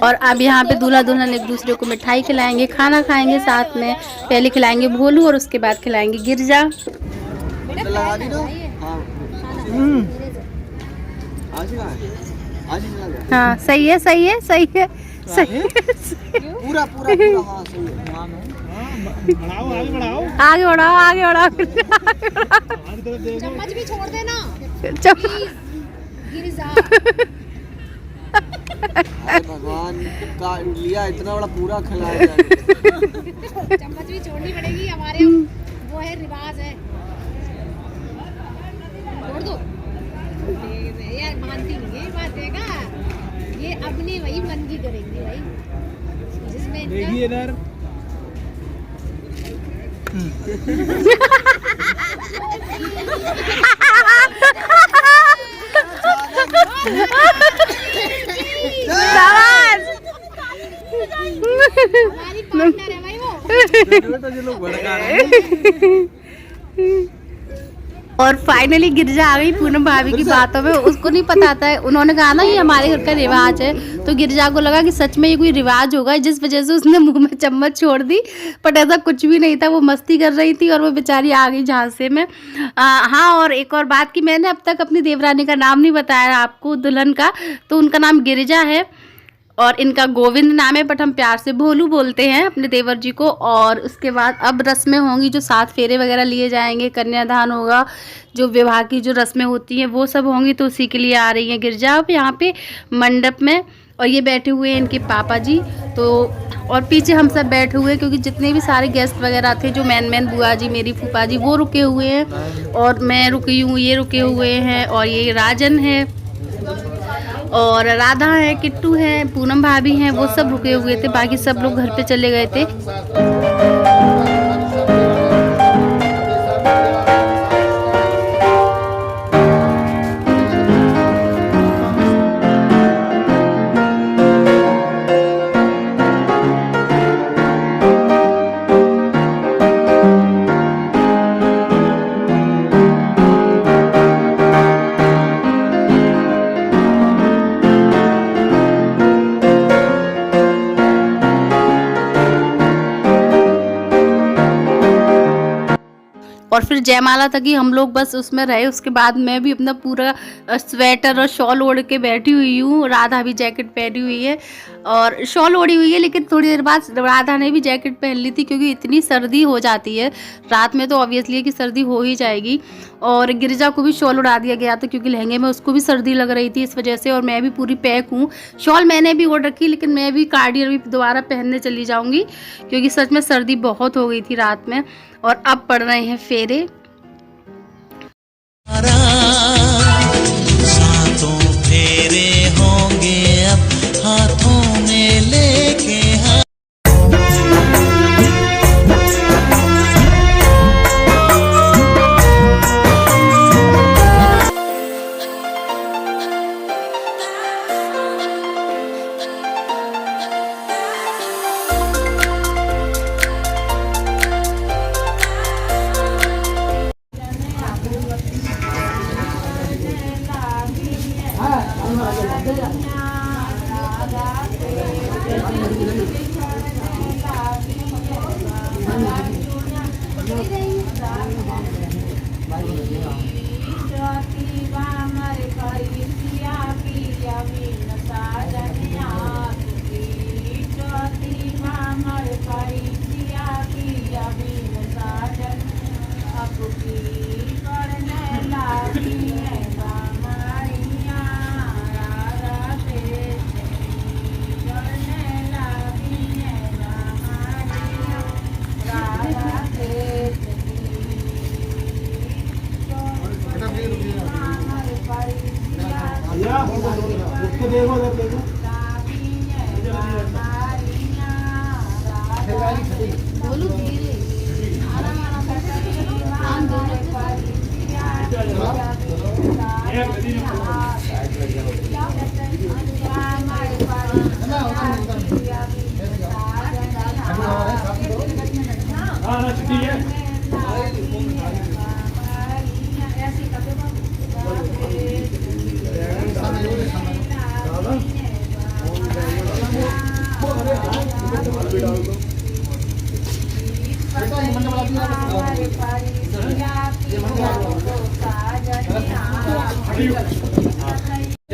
और अब यहाँ पे दूल्हा दुल्हन एक दूसरे को मिठाई खिलाएंगे, खाना खाएंगे साथ में। पहले खिलाएंगे भोलू और उसके बाद खिलाएंगे गिरजा। हाँ सही है सही है सही है सही है। पूरा पूरा पूरा हाँ सही है। आगे बढ़ाओ आगे बढ़ाओ। चम्मच भी छोड़ देना। भगवान का लिया इतना बड़ा पूरा खिलाया। चम्मच भी छोड़नी पड़ेगी, हमारे वो है रिवाज है। छोड़ दो यार, मानती नहीं है बात देगा। ये अपने वही मन की करेंगे भाई, जिसमें देखिए इधर हमारी पार्टनर है भाई वो। और फाइनली गिरजा आ गई पूनम भाभी की बातों में। उसको नहीं पता था, उन्होंने कहा ना ये हमारे घर का रिवाज है, तो गिरजा को लगा कि सच में ये कोई रिवाज होगा, जिस वजह से उसने मुंह में चम्मच छोड़ दी। बट ऐसा कुछ भी नहीं था, वो मस्ती कर रही थी और वो बेचारी आ गई झांसे में। हाँ, और एक और बात कि मैंने अब तक अपनी देवरानी का नाम नहीं बताया आपको, दुल्हन का। तो उनका नाम गिरिजा है और इनका गोविंद नाम है, बट हम प्यार से भोलू बोलते हैं अपने देवर जी को। और उसके बाद अब रस्में होंगी, जो 7 फेरे वगैरह लिए जाएंगे, कन्यादान होगा, जो विवाह की जो रस्में होती हैं वो सब होंगी। तो उसी के लिए आ रही हैं गिरजा अब यहाँ पे मंडप में। और ये बैठे हुए हैं इनके पापा जी, तो और पीछे हम सब बैठे हुए हैं, क्योंकि जितने भी सारे गेस्ट वगैरह थे, जो मेन बुआ जी, मेरी फूफा जी, वो रुके हुए हैं और मैं रुकी हूँ, ये रुके हुए हैं। और ये राजन है और राधा है, किट्टू है, पूनम भाभी हैं, वो सब रुके हुए थे। बाकी सब लोग घर पे चले गए थे। और फिर जयमाला तक ही हम लोग बस उसमें रहे। उसके बाद मैं भी अपना पूरा स्वेटर और शॉल ओढ़ के बैठी हुई हूँ। राधा भी जैकेट पहनी हुई है और शॉल ओढ़ी हुई है, लेकिन थोड़ी देर बाद राधा ने भी जैकेट पहन ली थी, क्योंकि इतनी सर्दी हो जाती है रात में, तो ऑब्वियसली है कि सर्दी हो ही जाएगी। और गिरिजा को भी शॉल उड़ा दिया गया था, क्योंकि लहंगे में उसको भी सर्दी लग रही थी इस वजह से। और मैं भी पूरी पैक हूँ, शॉल मैंने भी ओढ़ रखी, लेकिन मैं भी कार्डियर भी दोबारा पहनने चली जाऊँगी, क्योंकि सच में सर्दी बहुत हो गई थी रात में। और अब पड़ रहे हैं फेरे। सातों फेरे होंगे अब हाथों में लेके।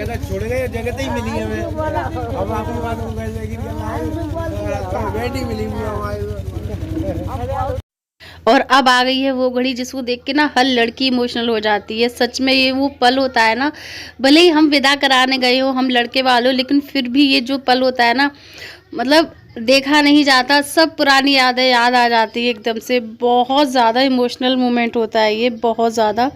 पहले छोड़ गए जगह ही मिली है मैं अब आपकी बात हो गई लेकिन बेटी मिली हमारी। और अब आ गई है वो घड़ी जिसको देख के ना हर लड़की इमोशनल हो जाती है। सच में ये वो पल होता है ना, भले ही हम विदा कराने गए हो हम लड़के वालों, लेकिन फिर भी ये जो पल होता है ना, मतलब देखा नहीं जाता, सब पुरानी यादें याद आ जाती है एकदम से। बहुत ज़्यादा इमोशनल मोमेंट होता है ये, बहुत ज़्यादा।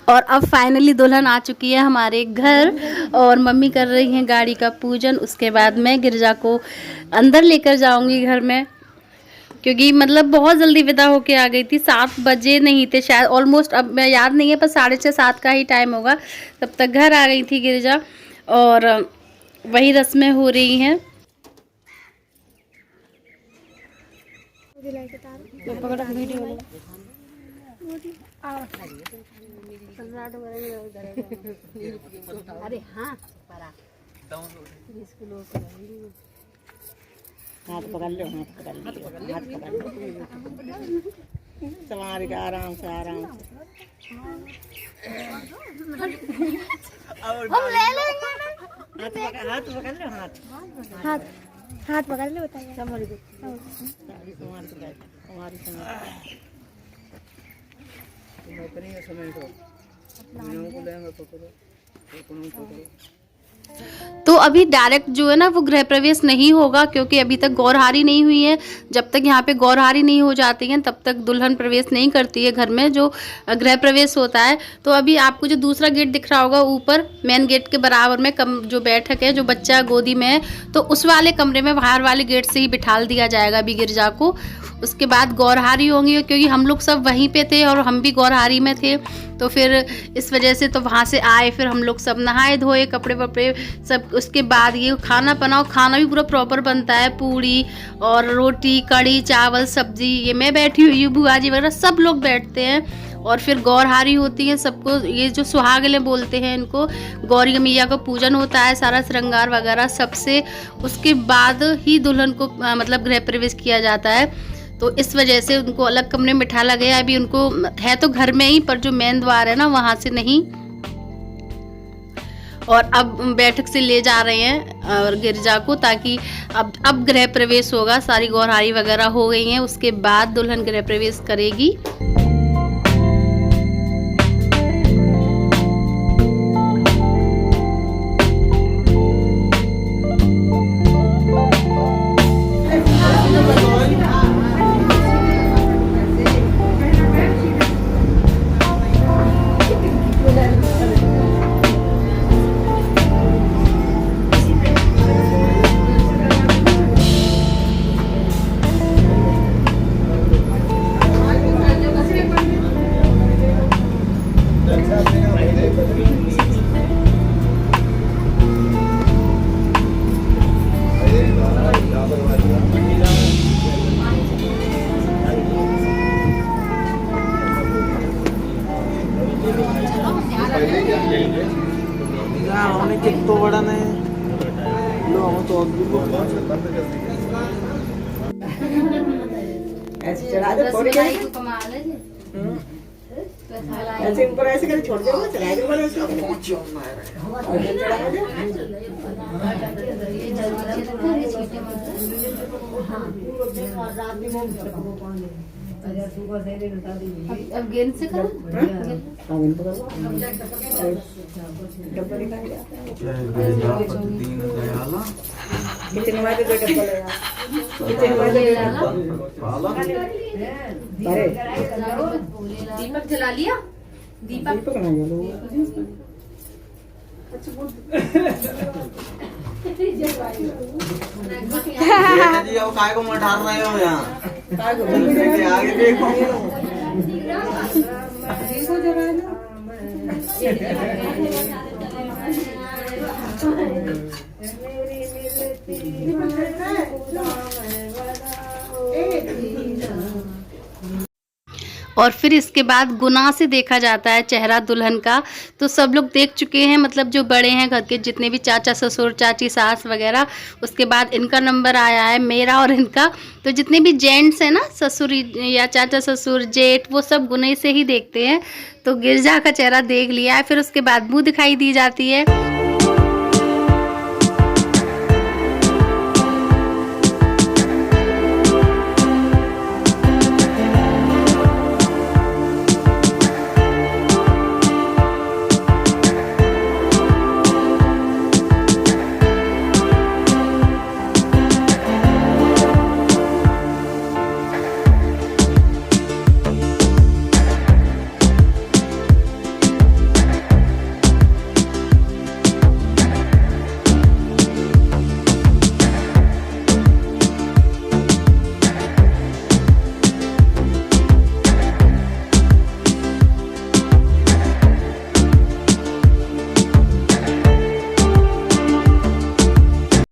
और अब फाइनली दुल्हन आ चुकी है हमारे घर और मम्मी कर रही हैं गाड़ी का पूजन। उसके बाद मैं गिरजा को अंदर लेकर जाऊंगी घर में, क्योंकि मतलब बहुत जल्दी विदा होके आ गई थी। 7 बजे नहीं थे शायद, ऑलमोस्ट, अब मैं याद नहीं है, पर 6:30 7 का ही टाइम होगा, तब तक घर आ गई थी गिरजा। और वही रस्में हो रही हैं। अरे हाँ हाथ पकड़ लो, हाथ पकड़ लो, हाथ पकड़ लो, संभाल के आराम से, आराम से। हम ले लेंगे ना। हाथ पकड़ लो, हाथ हाथ पकड़ लो, बताइए। संभाल के, सारी संभाल के बैठ, हमारी संभाल। इतनी समय तो को लेंगे पकड़ो। तो अभी डायरेक्ट जो है ना वो गृह प्रवेश नहीं होगा, क्योंकि अभी तक गौरहारी नहीं हुई है। जब तक यहाँ पे गौरहारी नहीं हो जाती है तब तक दुल्हन प्रवेश नहीं करती है घर में, जो गृह प्रवेश होता है। तो अभी आपको जो दूसरा गेट दिख रहा होगा ऊपर मेन गेट के बराबर में जो बैठक है, जो बच्चा गोदी में है, तो उस वाले कमरे में बाहर वाले गेट से ही बिठाल दिया जाएगा अभी गिरजा को। उसके बाद गौरहारी होंगी, क्योंकि हम लोग सब वहीं पे थे और हम भी गौरहारी में थे, तो फिर इस वजह से तो वहाँ से आए, फिर हम लोग सब नहाए धोए, कपड़े वपड़े सब। उसके बाद ये खाना बनाओ, खाना भी पूरा प्रॉपर बनता है, पूड़ी और रोटी, कढ़ी, चावल, सब्जी। ये मैं बैठी हुई हूँ, बुआ जी वगैरह सब लोग बैठते हैं। और फिर गौरहारी होती है सबको, ये जो सुहागले बोलते हैं इनको, गौरी मैया का पूजन होता है, सारा श्रृंगार वगैरह सबसे। उसके बाद ही दुल्हन को मतलब गृह प्रवेश किया जाता है। तो इस वजह से उनको अलग कमरे में बिठाला गया। अभी उनको है तो घर में ही, पर जो मेन द्वार है ना वहाँ से नहीं। और अब बैठक से ले जा रहे हैं और गिरजा को, ताकि अब गृह प्रवेश होगा। सारी गौरहारी वगैरह हो गई हैं, उसके बाद दुल्हन गृह प्रवेश करेगी। कितना बड़ा नहीं लो, हम तो ऐसे चढ़ा दो, थोड़ी देर ऐसे ऊपर ऐसे कर छोड़ दो, चढ़ा दो बोले उसको। अब गेंद से करो। किचन में तो डब्बा लगा, किचन में अरे दीपक जला लिया, दीपक ना जलो। जी अब काय को मटार रहे हो यहाँ? आगे देखो जरा ना। और फिर इसके बाद गुनाह से देखा जाता है चेहरा दुल्हन का। तो सब लोग देख चुके हैं, मतलब जो बड़े हैं घर के, जितने भी चाचा ससुर चाची सास वगैरह। उसके बाद इनका नंबर आया है, मेरा और इनका। तो जितने भी जेंट्स हैं ना, ससुर या चाचा ससुर जेठ, वो सब गुनाह से ही देखते हैं। तो गिरजा का चेहरा देख लिया है, फिर उसके बाद मुँह दिखाई दी जाती है।